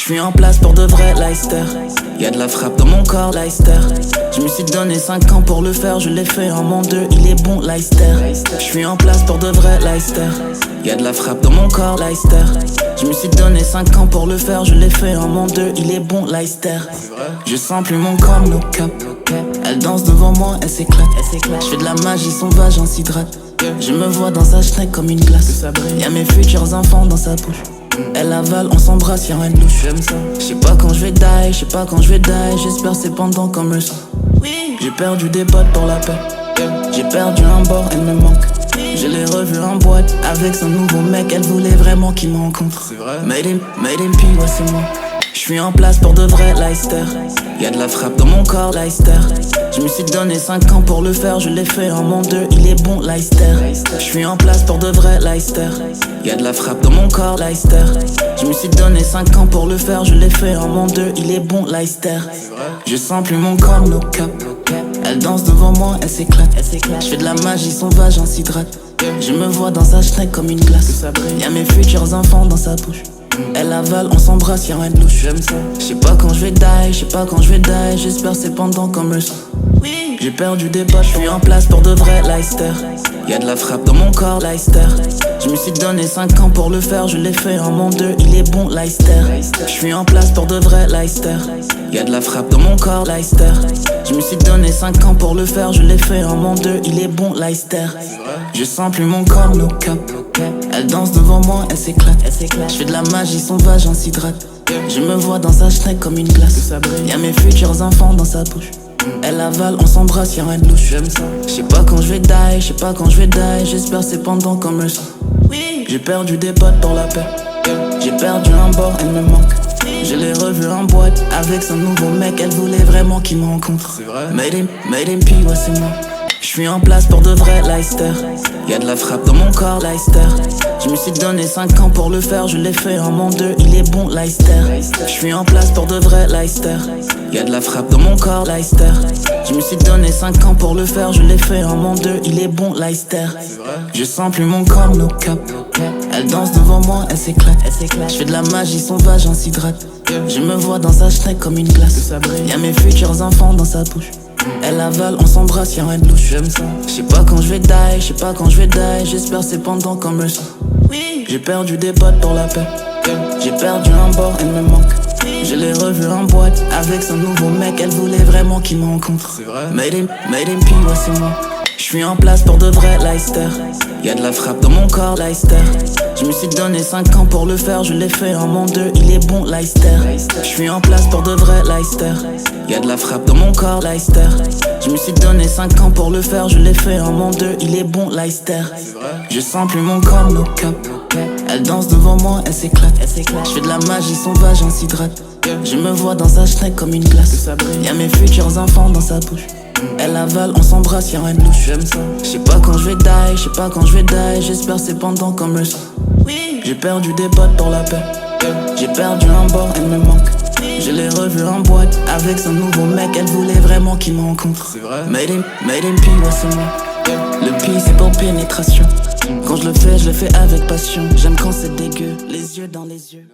J'suis en place pour de vrai, Leicester. Y'a de la frappe dans mon corps, Leicester. Je me suis donné 5 ans pour le faire, je l'ai fait en mon 2, il est bon, Leicester. J'suis en place pour de vrai, Leicester. Y'a de la frappe dans mon corps, Leicester. Je me suis donné 5 ans pour le faire, je l'ai fait en mon 2, il est bon, Leicester. Je sens plus mon corps, no cap. Elle danse devant moi, elle s'éclate. Je fais de la magie, son vagin s'hydrate. Je me vois dans sa schneck comme une glace. Y'a mes futurs enfants dans sa bouche. Elle avale, on s'embrasse, y'a rien de louche. J'sais pas quand je vais die, j'sais pas quand je vais die. J'espère c'est pendant comme le sang. J'ai perdu des potes pour la paix. J'ai perdu un bord, elle me manque. Je l'ai revue en boîte avec son nouveau mec. Elle voulait vraiment qu'il me rencontre. Made in P, ouais c'est moi. J'suis en place pour de vrai, Leicester. Y'a de la frappe dans mon corps, Leicester. Je me suis donné 5 ans pour le faire, je l'ai fait en mon 2, il est bon, Leicester. J'suis en place pour de vrai, Leicester. Y'a de la frappe dans mon corps, Leicester. Je me suis donné 5 ans pour le faire, je l'ai fait en mon 2, il est bon, Leicester. Je sens plus mon corps, no cap. Elle danse devant moi, elle s'éclate. Je fais de la magie, son vagin s'hydrate. Je me vois dans sa schneck comme une glace. Y'a mes futurs enfants dans sa bouche. Elle avale, on s'embrasse, y'a rien de louche. J'sais pas quand je vais die, j'sais pas quand je vais die. J'espère c'est pendant comme le sang. J'ai perdu des potes, j'suis en place pour de vrai, Leicester. Y'a de la frappe dans mon corps, Leicester. Je me suis donné 5 ans pour le faire, je l'ai fait en mon 2, il est bon, Leicester. J'suis en place pour de vrai, Leicester. Y'a de la frappe dans mon corps, Leicester. Je me suis donné 5 ans pour le faire, je l'ai fait en mon 2, il est bon, Leicester. Je sens plus mon corps, no cap. Elle danse devant moi, elle s'éclate. Je fais de la magie, son vagin s'hydrate. Je me vois dans sa schneck comme une glace. Y'a mes futurs enfants dans sa bouche. Elle avale, on s'embrasse, y'a rien de louche. J'sais pas quand je vais die, j'sais pas quand je vais die. J'espère c'est pendant comme le sang. J'ai perdu des potes pour la paix. J'ai perdu un bord, elle me manque. Je l'ai revue en boîte avec son nouveau mec. Elle voulait vraiment qu'il me rencontre. Made in P, ouais c'est moi. J'suis en place pour de vrai, Leicester. Y'a de la frappe dans mon corps, Leicester. Je me suis donné 5 ans pour le faire, je l'ai fait en mon 2, il est bon, Leicester. J'suis en place pour de vrai, Leicester. Y'a de la frappe dans mon corps, Leicester. Je me suis donné 5 ans pour le faire, je l'ai fait en mon 2, il est bon, Leicester. Je sens plus mon corps, no cap. Elle danse devant moi, elle s'éclate. Je fais de la magie, son vagin s'hydrate. Je me vois dans sa schneck comme une glace. Y'a mes futurs enfants dans sa bouche. Elle avale, on s'embrasse, y'a rien de louche. J'sais pas quand je vais die, j'sais pas quand je vais die. J'espère c'est pendant comme le sang. J'ai perdu des potes pour la paix. J'ai perdu un bord, elle me manque. Je l'ai revue en boîte avec son nouveau mec. Elle voulait vraiment qu'il me rencontre. Made in P, ouais c'est moi. J'suis en place pour de vrai, Leicester. Y'a de la frappe dans mon corps, Leicester. Je me suis donné 5 ans pour le faire, je l'ai fait en mon 2, il est bon, Leicester. J'suis en place pour de vrai, Leicester. Y'a de la frappe dans mon corps, Leicester. Je me suis donné 5 ans pour le faire, je l'ai fait en mon 2, il est bon, Leicester. Je sens plus mon corps, no cap. Elle danse devant moi, elle s'éclate. Je fais de la magie, son vagin s'hydrate. Je me vois dans sa schneck comme une glace. Y'a mes futurs enfants dans sa bouche. Elle avale, on s'embrasse, y'a rien de louche. J'sais pas quand je vais die, j'sais pas quand je vais die. J'espère c'est pendant comme le sang. J'ai perdu des potes pour la paix. J'ai perdu un bord, elle me manque. Je l'ai revue en boîte avec son nouveau mec. Elle voulait vraiment qu'il me rencontre. Made in P, ouais c'est moi. Le P c'est pour pénétration. Quand je le fais avec passion. J'aime quand c'est dégueu, les yeux dans les yeux.